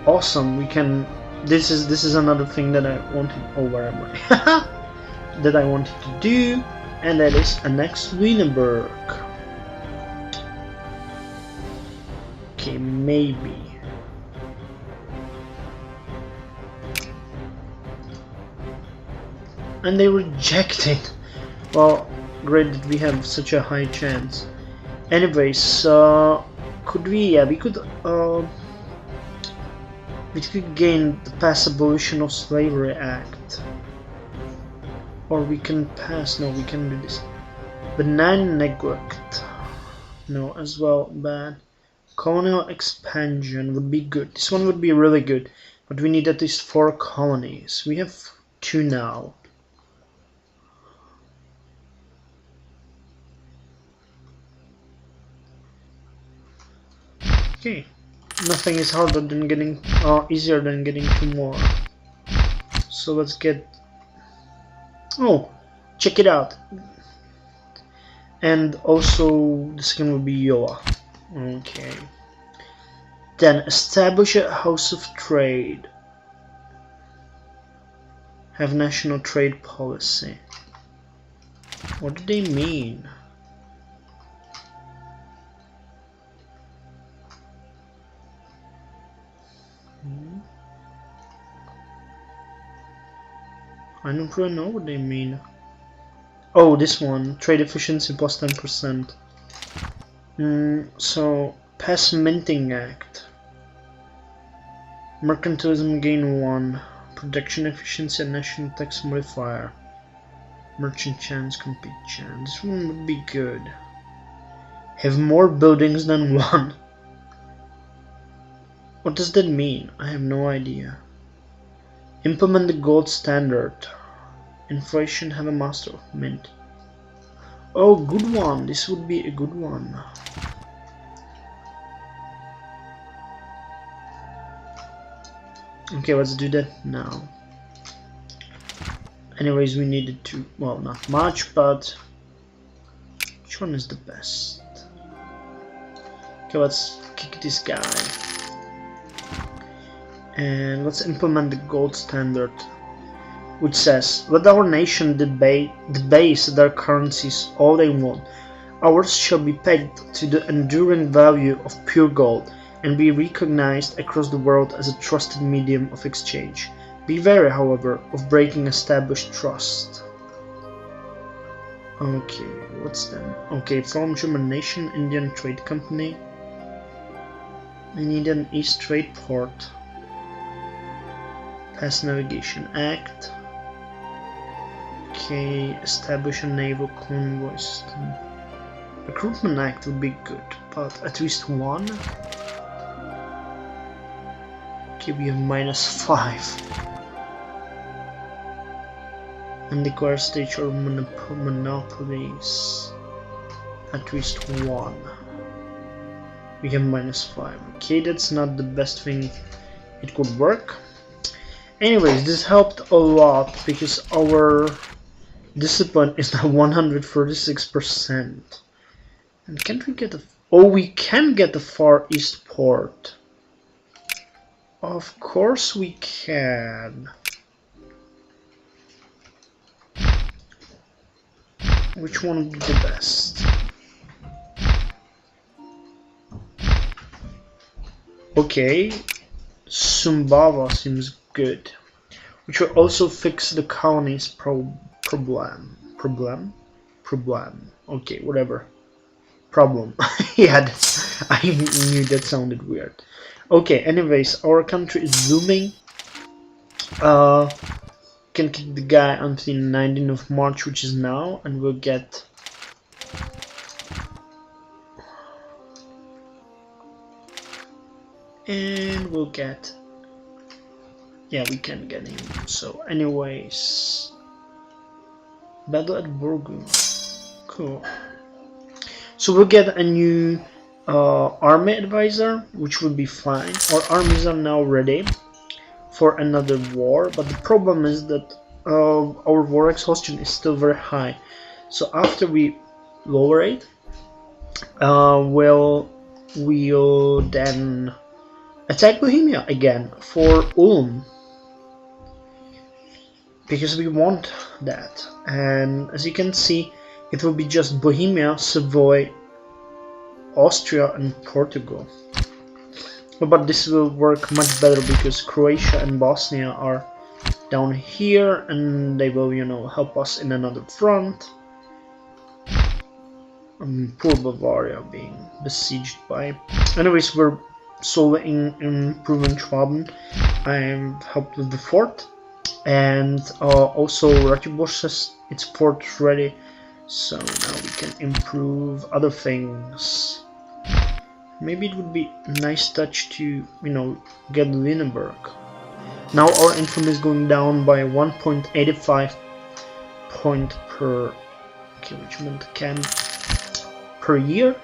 awesome. We can. This is another thing that I wanted. Oh, where am I? That I wanted to do, and that is annex Wienerberg. Okay, maybe. And they rejected. Well, great that we have such a high chance. Anyways, could we? Yeah, we could gain the Pass Abolition of Slavery Act, or we can pass. No, we can do this. Benign neglect. No, as well bad. Colonial expansion would be good. This one would be really good, but we need at least 4 colonies. We have 2 now. Okay, nothing is harder than getting, easier than getting 2 more. So let's get. Oh, check it out. And also the second will be Yoa. Okay. Then establish a house of trade. Have national trade policy. What do they mean? I don't really know what they mean. Oh, this one. Trade efficiency plus 10%. So, pass Minting Act. Mercantilism gain 1. Production efficiency and national tax modifier. Merchant chance, compete chance. This one would be good. Have more buildings than 1. What does that mean? I have no idea. Implement the gold standard. Inflation, have a master of mint. Oh, good one. This would be a good one. Okay, let's do that now. Anyways, we needed to, well, not much, but which one is the best? Okay, let's kick this guy. And let's implement the gold standard, which says, let our nation debase their currencies all they want. Ours shall be pegged to the enduring value of pure gold and be recognized across the world as a trusted medium of exchange. Be wary, however, of breaking established trust. Okay, what's that? Okay, from German nation, Indian Trade Company. We need an East Trade Port. Pass Navigation Act. Okay, establish a naval convoy system. Recruitment Act would be good, but at least 1. Okay, we have -5. And declare state or monopolies. At least 1. We have -5. Okay, that's not the best thing. It could work. Anyways, this helped a lot because our discipline is now 136%. And can't we get a... Oh, we can get the Far East port. Of course we can. Which one would be the best? Okay, Sumbawa seems good. Which will also fix the colonies problem. Okay, whatever. Problem. Yeah, I knew that sounded weird. Okay, anyways, our country is booming. Can kick the guy until the 19th of March, which is now, and we'll get... Yeah, we can get him. So, anyways... Battle at Borgu. Cool. So we'll get a new army advisor, which would be fine. Our armies are now ready for another war, but the problem is that our war exhaustion is still very high. So after we lower it, we'll then attack Bohemia again for Ulm, because we want that. And as you can see, it will be just Bohemia, Savoy, Austria and Portugal. But this will work much better because Croatia and Bosnia are down here and they will, you know, help us in another front. Poor Bavaria being besieged by... Anyways, we're solving improving Schwaben. I'm helped with the fort. And also Ratibor says its fort ready. So now we can improve other things. Maybe it would be a nice touch to, you know, get Lüneburg. Now our income is going down by 1.85 point per regiment camp per year,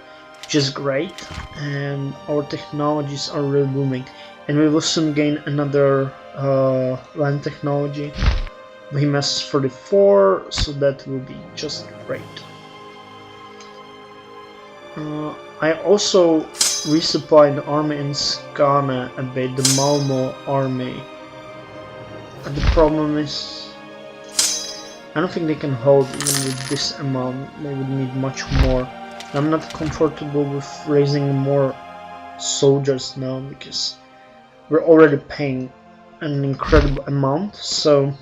which is great, and our technologies are really booming. And we will soon gain another land technology. VMS 44, so that will be just great. I also resupplied the army in Skane a bit, the Malmo army. But the problem is, I don't think they can hold even with this amount. They would need much more. I'm not comfortable with raising more soldiers now because we're already paying an incredible amount. So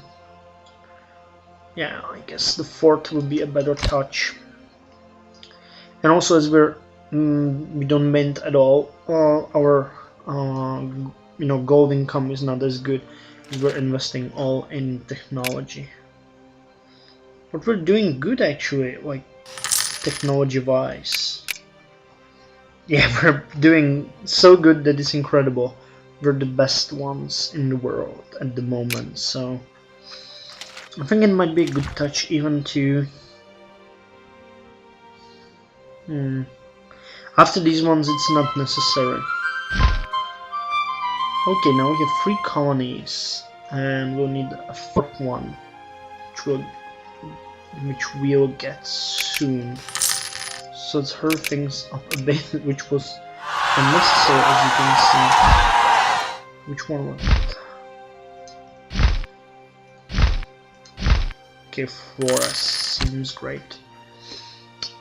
yeah, I guess the fort will be a better touch. And also, as we don't mint at all, our you know, gold income is not as good because we're investing all in technology. But we're doing good actually, like technology wise. Yeah, we're doing so good that it's incredible. We're the best ones in the world at the moment, so I think it might be a good touch even to... After these ones it's not necessary. Okay, now we have 3 colonies and we'll need a 4th one, which we'll get soon. So let's hurry things up a bit, which was unnecessary as you can see. Which one was it? Okay, Flores seems great.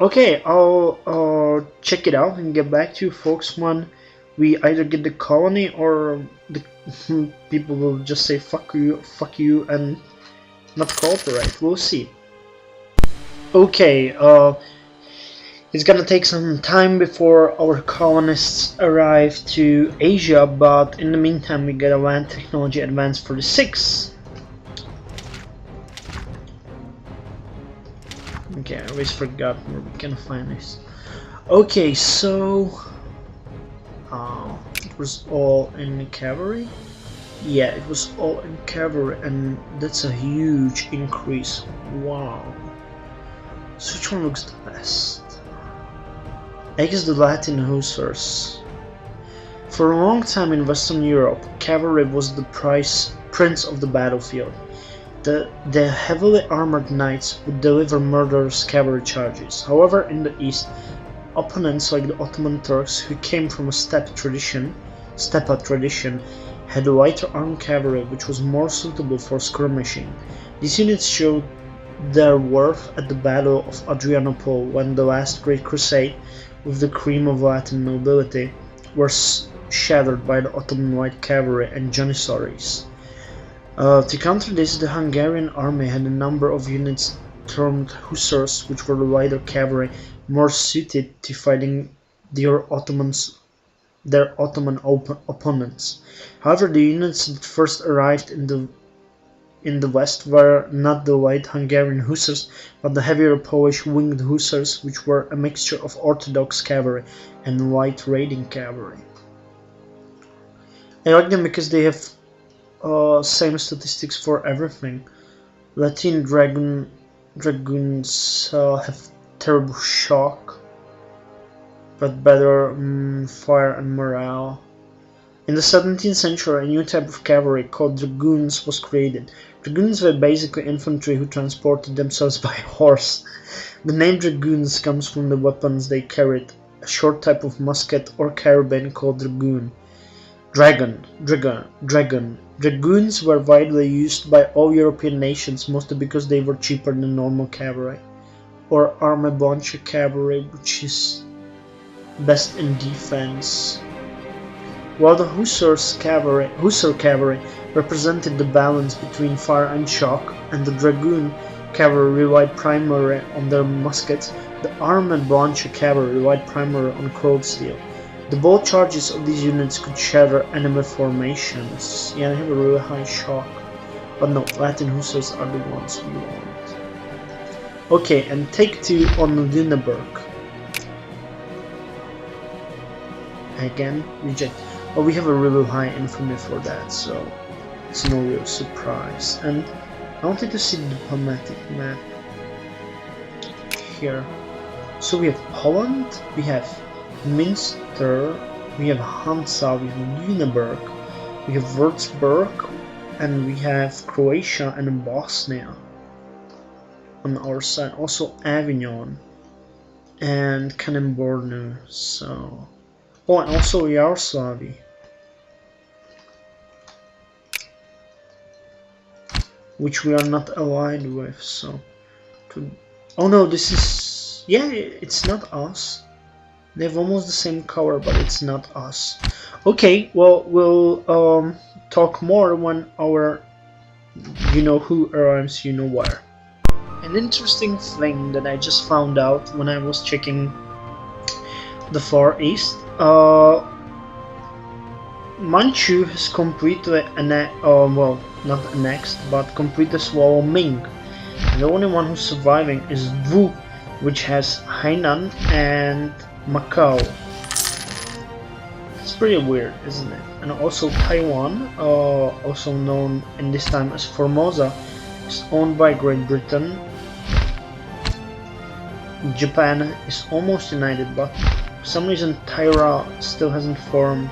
Okay, I'll check it out and get back to you folks when we either get the colony or the people will just say fuck you and not cooperate. We'll see. Okay, it's gonna take some time before our colonists arrive to Asia, but in the meantime we get a land technology advance for the 6. Okay, I always forgot where we can find this. Okay, so it was all in cavalry. Yeah, it was all in cavalry, and that's a huge increase. Wow. So which one looks the best? I guess the Latin Hussars. For a long time in Western Europe, cavalry was the prince of the battlefield. The heavily armored knights would deliver murderous cavalry charges. However, in the east, opponents like the Ottoman Turks, who came from a steppe tradition, had lighter armed cavalry which was more suitable for skirmishing. These units showed their worth at the Battle of Adrianople, when the last great crusade, with the cream of Latin nobility, were shattered by the Ottoman light cavalry and Janissaries. To counter this, the Hungarian army had a number of units termed Hussars, which were the lighter cavalry, more suited to fighting their Ottoman opponents. However, the units that first arrived in the west were not the light Hungarian Hussars, but the heavier Polish winged Hussars, which were a mixture of Orthodox cavalry and light raiding cavalry. I like them because they have same statistics for everything. Latin dragoons have terrible shock, but better fire and morale. In the 17th century, a new type of cavalry called dragoons was created. Dragoons were basically infantry who transported themselves by horse. The name dragoons comes from the weapons they carried, a short type of musket or carbine called dragoon. Dragoons were widely used by all European nations, mostly because they were cheaper than normal cavalry, or arme blanche cavalry, which is best in defense. While the Hussar cavalry represented the balance between fire and shock, and the Dragoon cavalry relied primarily on their muskets, the arme blanche cavalry relied primarily on cold steel. The bolt charges of these units could shatter enemy formations. Yeah, they have a really high shock. But no, Latin Hussars are the ones we want. Okay, and take 2 on Lüneburg. Again, reject. Well, we have a really high infamy for that, so it's no real surprise. And I wanted to see the diplomatic map here. So we have Holland, we have Münster, we have Hansa, we have Lüneburg, we have Würzburg, and we have Croatia and Bosnia on our side. Also Avignon and Kanem-Bornu. So, oh, and also Yaroslavl. Which we are not allied with. So, oh no, this is, yeah, it's not us. They have almost the same color, but it's not us. Okay, well, we'll talk more when our you know who arrives, you know where. An interesting thing that I just found out when I was checking the Far East, Manchu has completely well, not annexed, but completely swallowed Ming. And the only one who's surviving is Wu, which has Hainan and Macau. It's pretty weird, isn't it? And also Taiwan, also known in this time as Formosa, is owned by Great Britain. Japan is almost united, but for some reason Taira still hasn't formed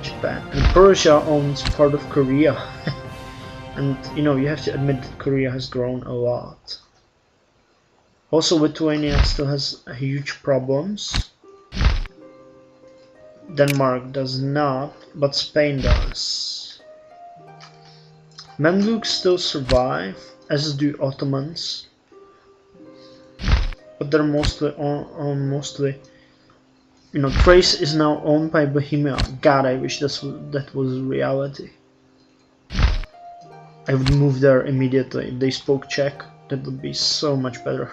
Japan. And Persia owns part of Korea. And you know, you have to admit that Korea has grown a lot. Also, Lithuania still has huge problems. Denmark does not, but Spain does. Mamluks still survive, as do Ottomans, but they're mostly you know, Thrace is now owned by Bohemia. God, I wish that was reality. I would move there immediately if they spoke Czech. That would be so much better.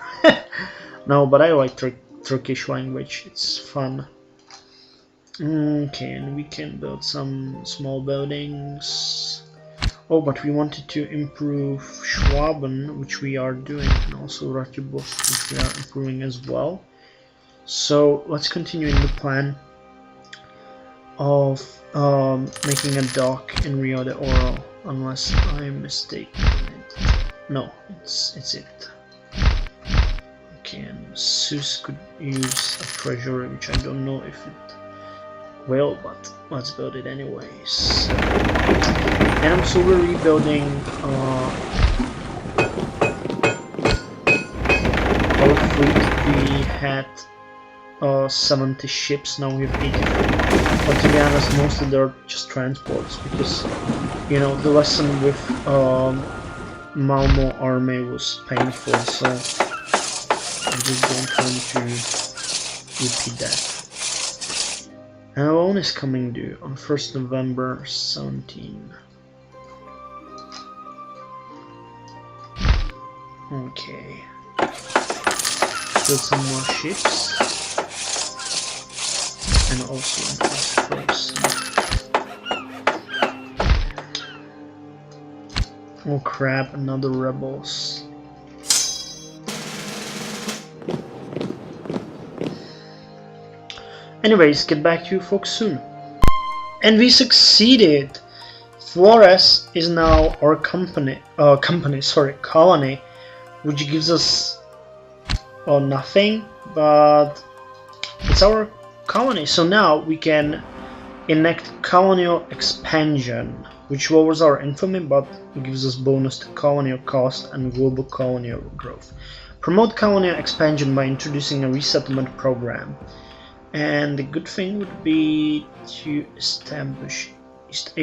No, but I like Turkish language. It's fun. Okay, and we can build some small buildings. Oh, but we wanted to improve Schwaben, which we are doing, and also Ratibov, which we are improving as well. So let's continue in the plan of making a dock in Rio de Oro, unless I'm mistaken. No, it's it. Okay, and Sus could use a treasury, which I don't know if it will, but let's build it anyways. And I'm also rebuilding our fleet. We had 70 ships, now we have 83. But to be honest, most of them are just transports, because you know, the lesson with Malmo army was painful, so I just don't want to repeat that. And a loan is coming due on 1st November 17. Okay. Build some more ships. And also an first. Oh crap, another rebels. Anyways, get back to you folks soon. And we succeeded! Flores is now our colony, which gives us nothing, but it's our colony. So now we can enact colonial expansion, which lowers our infamy but gives us bonus to colonial cost and global colonial growth. Promote colonial expansion by introducing a resettlement program. And the good thing would be to establish East